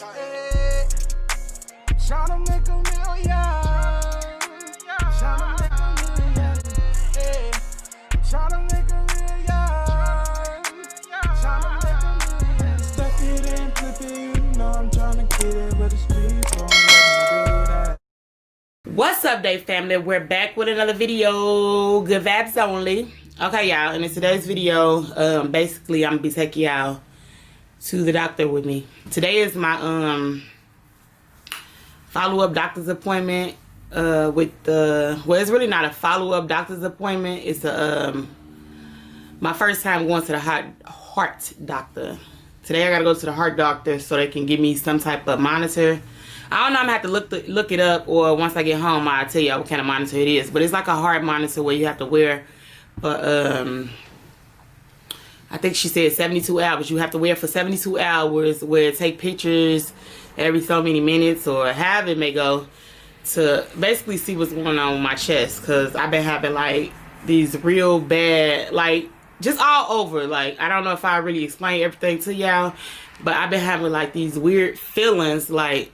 Hey, tryna make a million. Tryna make a million. Hey, tryna make a million. Tryna make a million. Stuck it and flip it, you know I'm tryna get it, but the streets won't let me do that. What's up, Day family? We're back with another video. Good vibes only. Okay, y'all. And in today's video, basically, I'm gonna be taking y'all to the doctor with me. Today is my follow-up doctor's appointment. With the it's really not a follow-up doctor's appointment. It's my first time going to the heart doctor. Today I gotta go to the heart doctor so they can give me some type of monitor. I don't know, I'm gonna have to look it up, or once I get home I'll tell y'all what kind of monitor it is. But it's like a heart monitor where you have to wear I think she said 72 hours. You have to wear it for 72 hours, where it take pictures every so many minutes or however it may go, to basically see what's going on with my chest. Because I've been having like these real bad, like just all over. Like, I don't know if I really explain everything to y'all, but I've been having like these weird feelings, like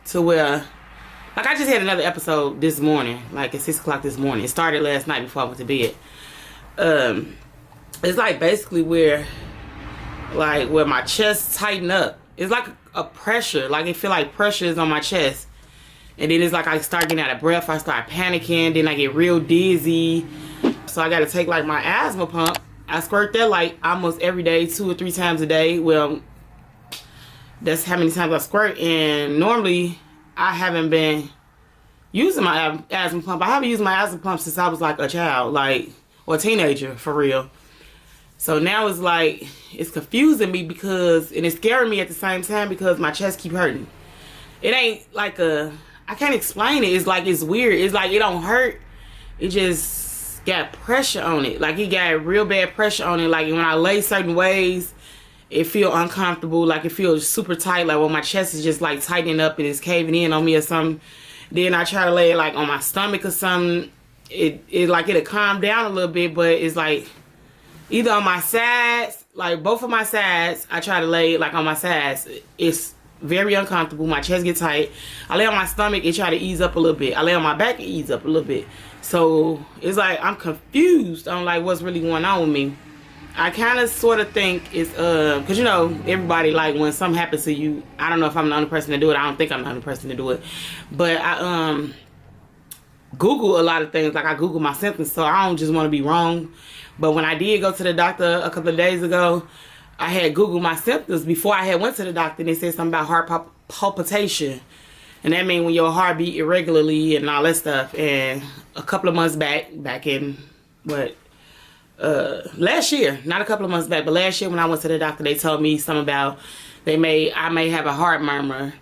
to where, like, I just had another episode this morning, like at 6 o'clock this morning. It started last night before I went to bed. It's like basically where my chest tighten up. It's like a pressure, like it feel like pressure is on my chest. And then it's like I start getting out of breath, I start panicking, then I get real dizzy. So I gotta take like my asthma pump. I squirt that like almost every day, 2 or 3 times a day. Well, that's how many times I squirt. And normally I haven't been using my asthma pump. I haven't used my asthma pump since I was like a child, like, or a teenager, for real. So now it's like, it's confusing me because, and it's scaring me at the same time because my chest keep hurting. It ain't like I can't explain it. It's like, it's weird. It's like, it don't hurt. It just got pressure on it. Like, it got real bad pressure on it. Like, when I lay certain ways, it feel uncomfortable. Like, it feels super tight. Like, when my chest is just like tightening up and it's caving in on me or something. Then I try to lay it like on my stomach or something. It like, it'll calm down a little bit, but it's like, either on my sides, like both of my sides, I try to lay it like on my sides. It's very uncomfortable. My chest gets tight. I lay on my stomach, it try to ease up a little bit. I lay on my back, it ease up a little bit. So it's like I'm confused on like what's really going on with me. I kind of sort of think it's because, you know, everybody, like, when something happens to you, I don't know if I'm the only person to do it. I don't think I'm the only person to do it. But I Google a lot of things. Like, I Google my symptoms, so I don't just want to be wrong. But when I did go to the doctor a couple of days ago, I had Googled my symptoms before I had went to the doctor, and they said something about heart palpitation. And that means when your heart beat irregularly and all that stuff. And a couple of months back in, last year, not a couple of months back, but last year when I went to the doctor, they told me something about I may have a heart murmur.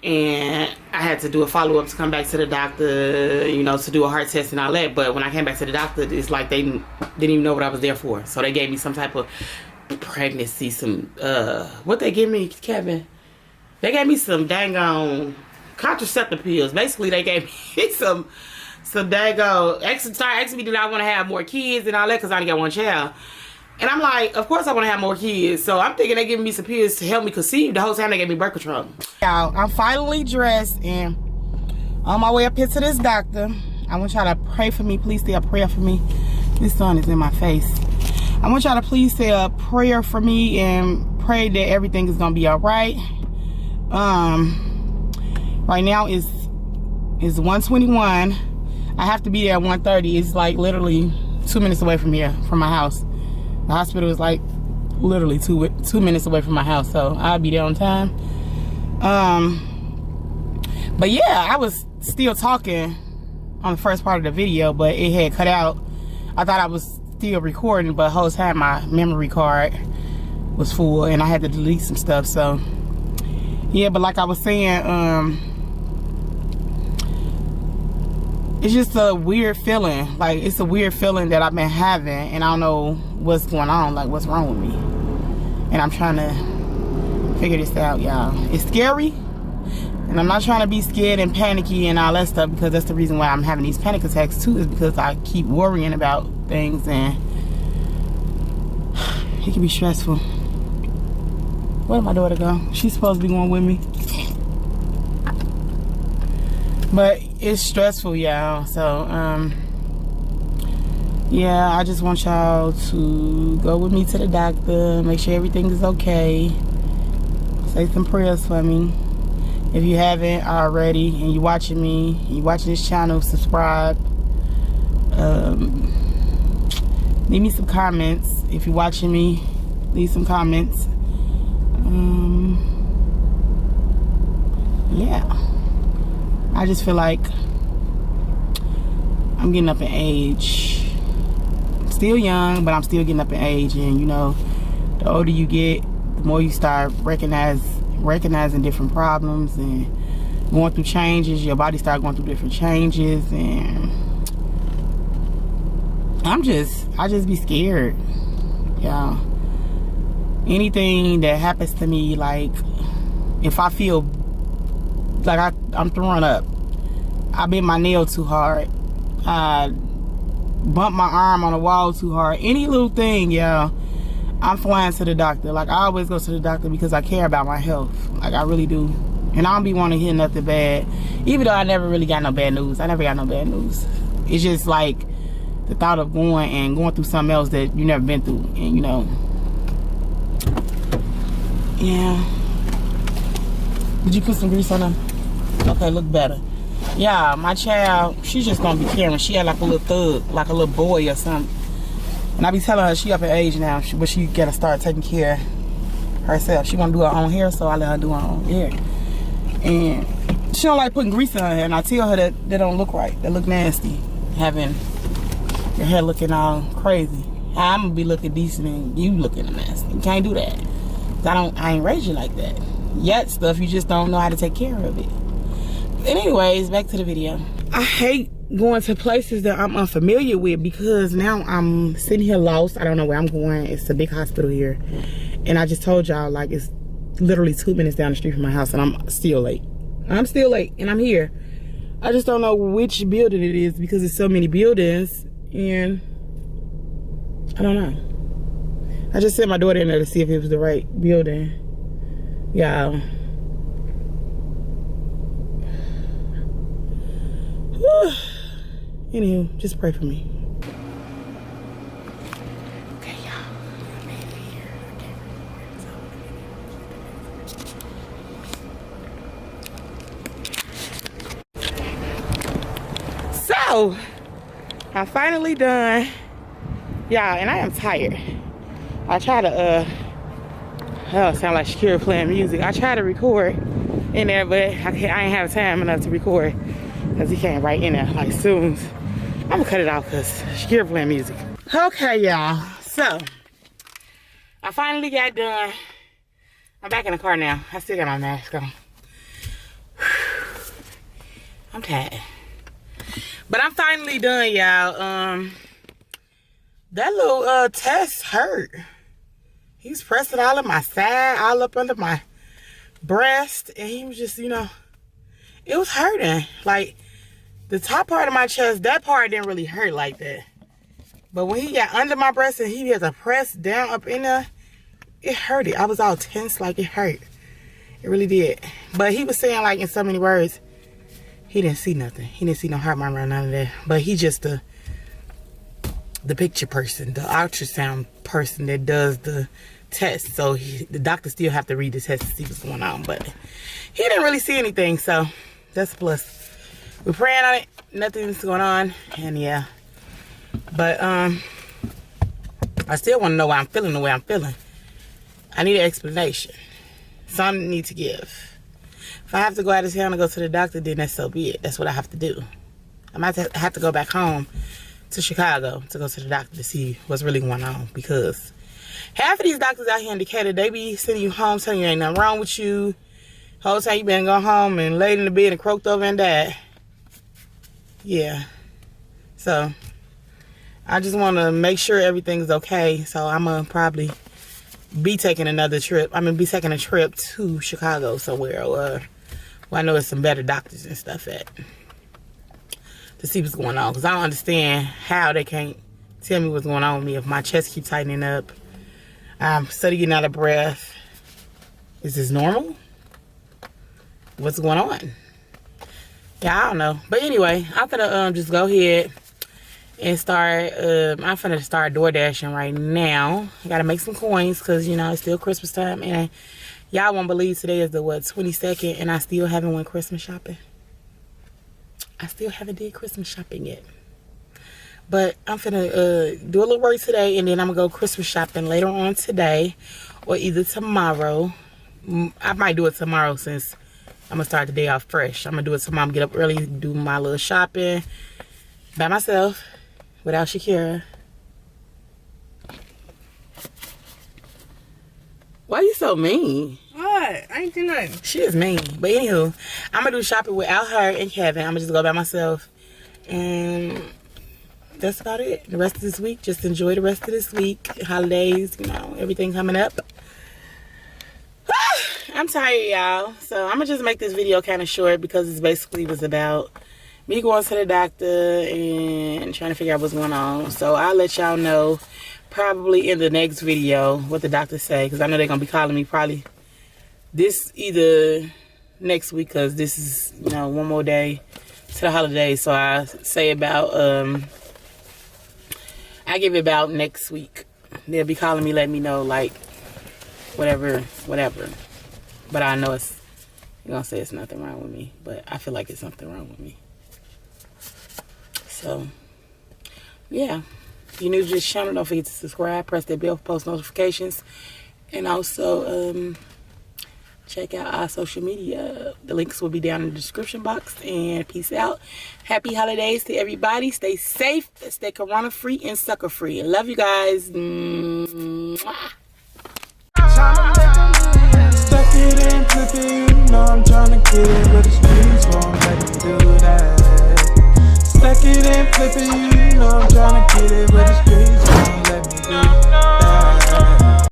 And I had to do a follow-up to come back to the doctor, you know, to do a heart test and all that. But when I came back to the doctor, it's like they didn't even know what I was there for. So they gave me some type of pregnancy, what they give me, Kevin? They gave me some dang on contraceptive pills. Basically, they gave me some dang on, asking me did I want to have more kids and all that, because I only got one child. And I'm like, of course I want to have more kids. So I'm thinking they giving me some pills to help me conceive. The whole time they gave me birth control. Y'all, I'm finally dressed and on my way up here to this doctor. I want y'all to pray for me. Please say a prayer for me. This sun is in my face. I want y'all to please say a prayer for me and pray that everything is going to be all right. Right now is 1:21. I have to be there at 1:30. It's like literally 2 minutes away from here, from my house. The hospital is like literally two minutes away from my house, so I'll be there on time. But yeah, I was still talking on the first part of the video, but it had cut out. I thought I was still recording, but the whole time my memory card was full and I had to delete some stuff. So yeah, but like I was saying, it's just a weird feeling. Like, it's a weird feeling that I've been having, and I don't know what's going on, like what's wrong with me. And I'm trying to figure this out, y'all. It's scary, and I'm not trying to be scared and panicky and all that stuff, because that's the reason why I'm having these panic attacks too, is because I keep worrying about things, and it can be stressful. Where did my daughter go? She's supposed to be going with me. But it's stressful, y'all. So, yeah, I just want y'all to go with me to the doctor. Make sure everything is okay. Say some prayers for me. If you haven't already and you're watching me, you're watching this channel, subscribe. Leave me some comments. If you're watching me, leave some comments. Yeah. I just feel like I'm getting up in age. I'm still young, but I'm still getting up in age. And you know, the older you get, the more you start recognizing different problems and going through changes. Your body start going through different changes, and I just be scared. Yeah. Anything that happens to me, like if I feel like I'm throwing up, I bit my nail too hard, I bumped my arm on the wall too hard, any little thing, yeah, I'm flying to the doctor. Like, I always go to the doctor because I care about my health. Like, I really do. And I don't be wanting to hear nothing bad. Even though I never really got no bad news. I never got no bad news. It's just like the thought of going through something else that you never been through. And you know, yeah. Did you put some grease on them? Okay, look better. Yeah, my child, she's just gonna be caring. She had like a little thug, like a little boy or something. And I be telling her she up in age now, but she gotta start taking care of herself. She wanna do her own hair, so I let her do her own hair. And she don't like putting grease in her hair, and I tell her that don't look right. That look nasty. Having your hair looking all crazy. I'm gonna be looking decent and you looking nasty. You can't do that. I ain't raised you like that. Yet stuff, you just don't know how to take care of it. But anyways, back to the video. I hate going to places that I'm unfamiliar with because now I'm sitting here lost. I don't know where I'm going. It's a big hospital here. And I just told y'all, like, it's literally 2 minutes down the street from my house and I'm still late. I'm still late and I'm here. I just don't know which building it is because there's so many buildings and I don't know. I just sent my daughter in there to see if it was the right building. Yeah. Anywho, just pray for me. Okay, y'all. I made it here. So, I'm finally done. Y'all, and I am tired. I try to, oh, sound like Shakira playing music. I try to record in there, but I ain't have time enough to record because he came right in there like soon. I'm gonna cut it off because Shakira playing music. Okay, y'all. So, I finally got done. I'm back in the car now. I still got my mask on. I'm tired. But I'm finally done, y'all. That little test hurt. He was pressing all of my side, all up under my breast, and he was just, you know, it was hurting. Like, the top part of my chest, that part didn't really hurt like that. But when he got under my breast and he had to press down up in there, it hurted. I was all tense, like it hurt. It really did. But he was saying, like, in so many words, he didn't see nothing. He didn't see no heart murmur or none of that. But he just the picture person, the ultrasound person that does the test. So the doctor still have to read the test to see what's going on. But he didn't really see anything, so that's a plus. We're praying on it. Nothing's going on, and yeah. But I still want to know why I'm feeling the way I'm feeling. I need an explanation. Something need to give. If I have to go out of town and go to the doctor, then that's so be it. That's what I have to do. I might have to go back home to Chicago to go to the doctor to see what's really going on, because half of these doctors out here in Decatur, they be sending you home telling you ain't nothing wrong with you. Whole time you been going home and laid in the bed and croaked over and died. Yeah. So I just want to make sure everything's okay. So I'm gonna probably be taking another trip. I'm gonna be taking a trip to Chicago somewhere where I know there's some better doctors and stuff at, to see what's going on, because I don't understand how they can't tell me what's going on with me if my chest keeps tightening up. I'm steady getting out of breath. Is this normal? What's going on? Yeah, I don't know. But anyway, I'm finna just go ahead and start. I'm finna start door dashing right now. I gotta make some coins because, you know, it's still Christmas time. And y'all won't believe today is the, what, 22nd, and I still haven't went Christmas shopping. I still haven't did Christmas shopping yet. But I'm finna do a little work today, and then I'm gonna go Christmas shopping later on today or either tomorrow. I might do it tomorrow since I'm gonna start the day off fresh. I'm gonna do it tomorrow. I'm gonna get up early, do my little shopping by myself without Shakira. Why you so mean? What? I ain't do nothing. She is mean. But anywho, I'm gonna do shopping without her and Kevin. I'm gonna just go by myself. And that's about it. The rest of this week, just enjoy the rest of this week. Holidays, you know, everything coming up. I'm tired, y'all. So I'm gonna just make this video kind of short because it basically was about me going to the doctor and trying to figure out what's going on. So I'll let y'all know probably in the next video what the doctor say, because I know they're gonna be calling me probably this either next week, because this is, you know, one more day to the holidays. So I say about I give it about next week. They'll be calling me, let me know, like, whatever. But I know it's, you're gonna say it's nothing wrong with me, but I feel like it's something wrong with me. So, yeah. If you're new to this channel, don't forget to subscribe, press that bell for post notifications, and also check out our social media. The links will be down in the description box. And peace out. Happy holidays to everybody. Stay safe, stay corona free and sucker free. Love you guys. Mwah. Stuck it and flip it, you know I'm tryna get it, but the streets won't let me do that. Stuck it and flip it, you know I'm tryna get it, but the streets